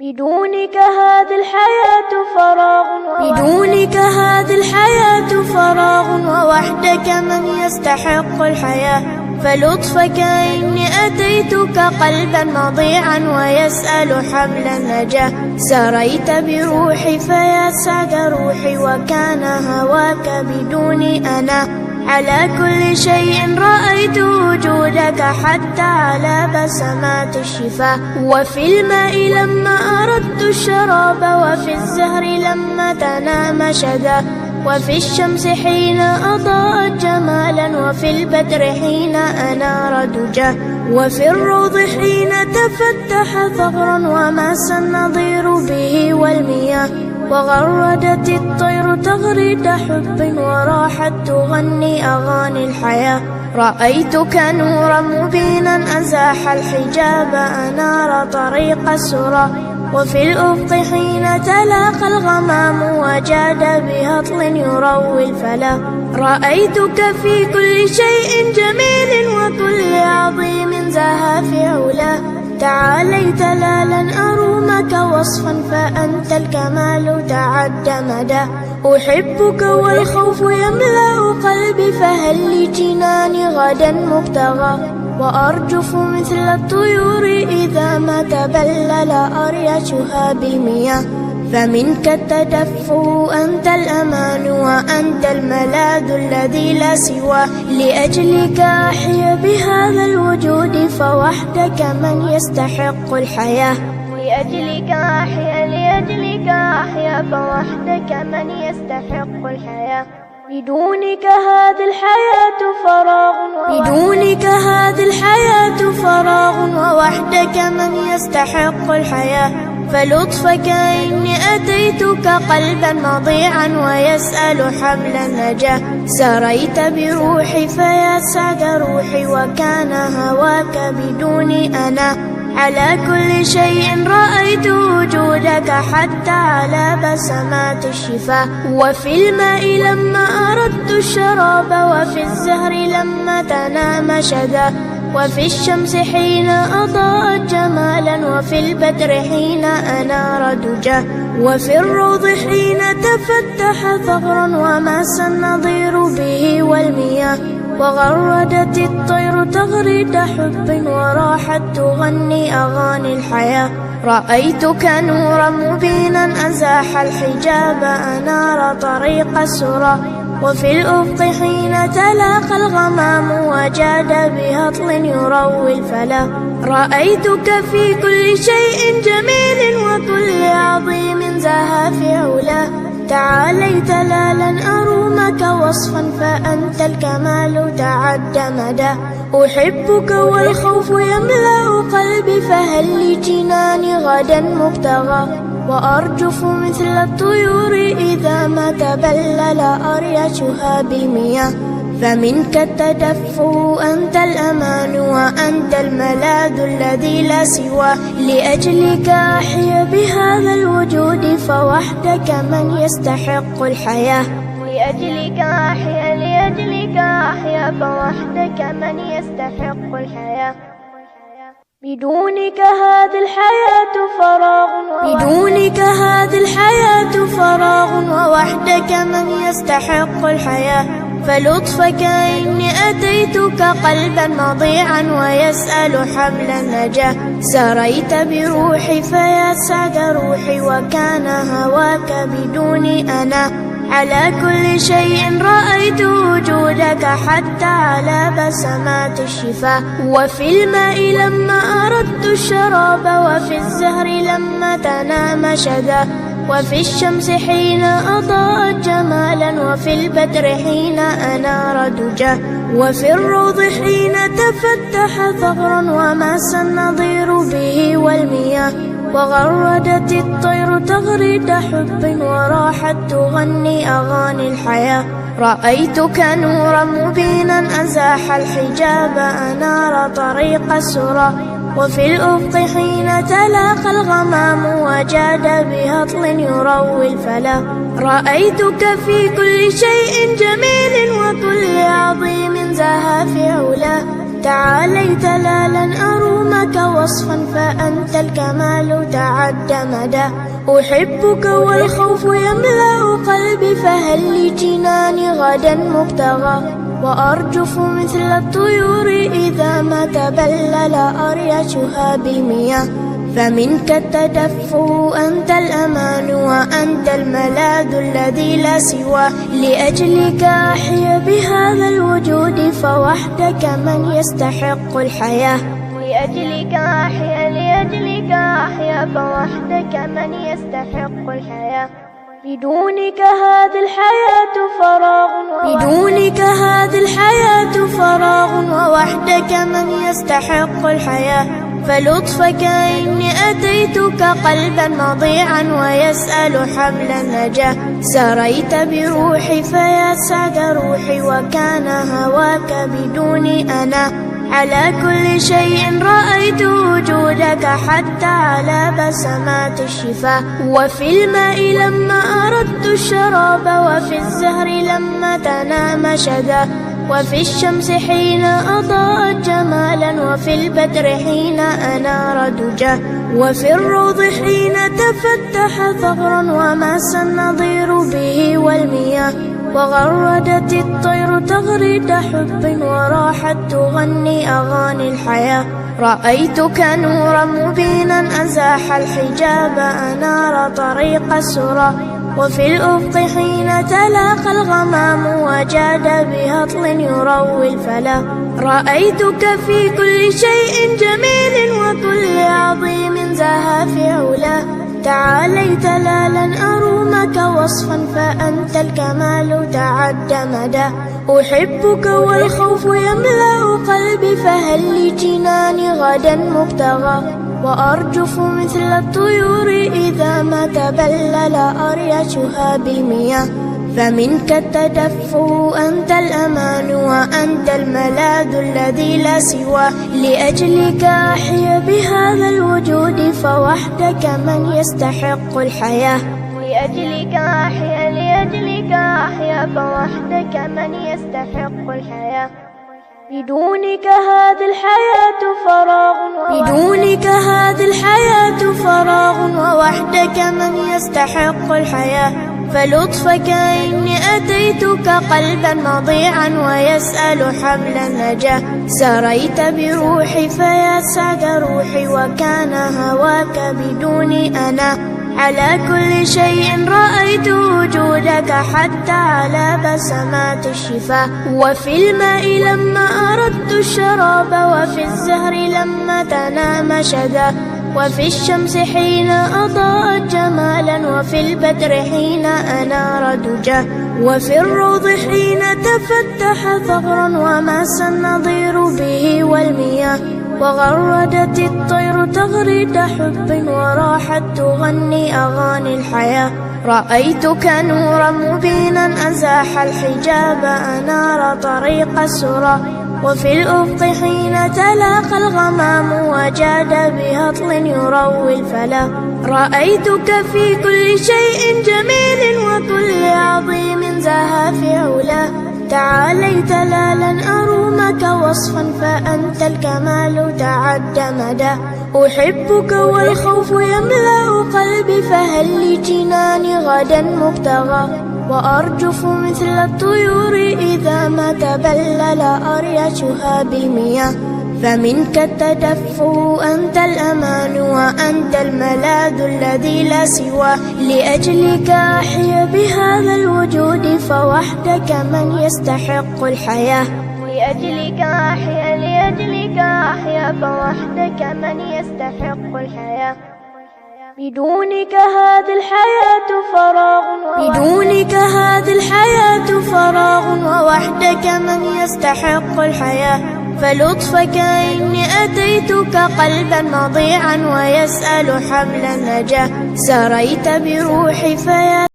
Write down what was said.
بدونك هذه الحياة فراغ بدونك هذه الحياة فراغ ووحدك من يستحق الحياة. فلطفك إني أتيتك قلبا مضيعا ويسأل حبل النجاة. سريت بروحي فيسعد روحي وكان هواك بدوني أنا. على كل شيء رأيت وجودك حتى على بسمات الشفاء. وفي الماء لما أردت الشراب وفي الزهر لما تنام شدا. وفي الشمس حين أضاءت جمالا وفي البدر حين أنار دجا. وفي الروض حين تفتح ثغرا وماس النظير به والمياه. وغردت الطير تغريد حب وراحت تغني أغاني الحياة. رأيتك نورا مبينا أزاح الحجاب أنار طريق السرى. وفي الأفق حين تلاقى الغمام وجاد بهطل يروي الفلا. رأيتك في كل شيء جميل وكل عظيم زاها في علاه. تعاليت لا لن أرومك وصفا فأنت الكمال تعد مدى. أحبك والخوف يملأ قلبي فهل لجناني غدا مبتغى. وأرجف مثل الطيور إذا ما تبلل أريشها بالمياه. فمنك التدفؤ أنت الأمان وأنت الملاذ الذي لا سواه. لأجلك أحيا بهذا الوجود فوحدك من يستحق الحياة. لأجلك أحيا فوحدك من يستحق الحياة. بدونك هذه الحياة فراغ بدونك هذه الحياة فراغ ووحدك من يستحق الحياة. فلطفك إني أتيتك قلبا مضيعا ويسأل حبل النجاة. سريت بروحي فيسعد روحي وكان هواك بدوني أنا. على كل شيء رأيت وجودك حتى على بسمات الشفاء. وفي الماء لما أردت الشراب وفي الزهر لما تنام شدا. وفي الشمس حين أضاءت جمالا وفي البدر حين أنار دجا. وفي الروض حين تفتح ثغرا وماس النظير به والمياه. وغردت الطير تغريد حب وراحت تغني أغاني الحياة. رأيتك نورا مبينا أزاح الحجاب أنار طريق السرى. وفي الأفق حين تلاقى الغمام وجاد بهطل يروي الفلا. رأيتك في كل شيء جميل وكل عظيم زاها في علاه. تعاليت لا لن أرومك وصفا فأنت الكمال تعد مدى. أحبك والخوف يملأ قلبي فهل لجناني غدا مبتغى. وأرجف مثل الطيور إذا ما تبلل أريشها بالمياه. فمنك التدفؤ أنت الأمان وأنت الملاذ الذي لا سواه. لأجلك أحيا بهذا الوجود فوحدك من يستحق الحياة. لأجلك أحيا فوحدك من يستحق الحياة. بدونك هذه الحياة فراغ بدونك هذه الحياة فراغ ووحدك من يستحق الحياة. فلطفك إني أتيتك قلبا مضيعا ويسأل حبل النجاة. سريت بروحي فيسعد روحي وكان هواك بدوني أنا. على كل شيء رأيت وجودك حتى على بسمات الشفاء. وفي الماء لما أردت الشراب وفي الزهر لما تنام شدا. وفي الشمس حين أضاءت جمالا وفي البدر حين أنار دجا. وفي الروض حين تفتح ثغرا وماس النظير به والمياه. وغردت الطير تغريد حب وراحت تغني أغاني الحياة. رأيتك نورا مبينا أزاح الحجاب أنار طريق السرى. وفي الأفق حين تلاقى الغمام وجاد بهطل يروي الفلا. رأيتك في كل شيء جميل وكل عظيم زاها في علاه. تعاليت لا لن أرومك وصفا فأنت الكمال تعد مدى. أحبك والخوف يملأ قلبي فهل لجناني غدا مبتغى. وأرجف مثل الطيور إذا ما تبلل أريشها بالمياه. فمنك التدفؤ أنت الأمان وأنت الملاذ الذي لا سواه. لأجلك أحيا بهذا الوجود فوحدك من يستحق الحياة. لأجلك أحيا فوحدك من يستحق الحياة. بدونك هذه الحياة فراغ ووحدك من يستحق الحياة. فلطفك إني أتيتك قلبا مضيعا ويسأل حبل النجاة. سريت بروحي فيا سعد روحي وكان هواك بدوني أنا. على كل شيء رأيت وجودك حتى على بسمات الشفاه. وفي الماء لما أردت الشراب وفي الزهر لما تنام شذا. وفي الشمس حين أضاءت جمالا وفي البدر حين أنار دجاه. وفي الروض حين تفتح ثغرا وماس النظير به والمياه. وغردت الطير تغريد حب وراحت تغني أغاني الحياة. رأيتك نورا مبينا أزاح الحجاب أنار طريق السرى. وفي الأفق حين تلاقى الغمام وجاد بهطل يروي الفلا. رأيتك في كل شيء جميل وكل عظيم زاها في علاه. تعاليت لا لن أرومك وصفا فأنت الكمال تعد مدى. أحبك والخوف يملأ قلبي فهل لجناني غدا مبتغى. وأرجف مثل الطيور إذا ما تبلل أريشها بالمياه. فمنك التدفؤ أنت الأمان وأنت الملاذ الذي لا سواه. لأجلك أحيا بهذا الوجود فوحدك من يستحق الحياة. لأجلك أحيا فوحدك من يستحق الحياة. بدونك هذه الحياة فراغ ووحدك من يستحق الحياة. فلطفك إني أتيتك قلبا مضيعا ويسأل حبل النجاة. سريت بروحي فيا سعد روحي وكان هواك بدوني أنا. على كل شيء رأيت وجودك حتى على بسمات الشفاه. وفي الماء لما أردت الشراب وفي الزهر لما تنام شذا. وفي الشمس حين أضاءت جمالا وفي البدر حين أنار دجاه. وفي الروض حين تفتح ثغرا وماس النظير به والمياه. وغردت الطير تغريد حب وراحت تغني أغاني الحياة. رأيتك نورا مبينا أزاح الحجاب أنار طريق السرى. وفي الأفق حين تلاقى الغمام وجاد بهطل يروي الفلا. رأيتك في كل شيء جميل وكل عظيم زاها في علاه. تعاليت لا لن أرومك وصفا فأنت الكمال تعد مدى. أحبك والخوف يملأ قلبي فهل لجناني غدا مبتغى. وأرجف مثل الطيور إذا ما تبلل أريشها بالمياه. فمنك التدفؤ أنت الأمان وأنت الملاذ الذي لا سواه. لأجلك أحيا بهذا الوجود فوحدك من يستحق الحياة. لأجلك أحيا فوحدك من يستحق الحياة. بدونك هذه الحياة فراغ ووحدك من يستحق الحياة. فلطفك إني أتيتك قلبا مضيعا ويسأل حبل النجاة. سريت بروحي فيا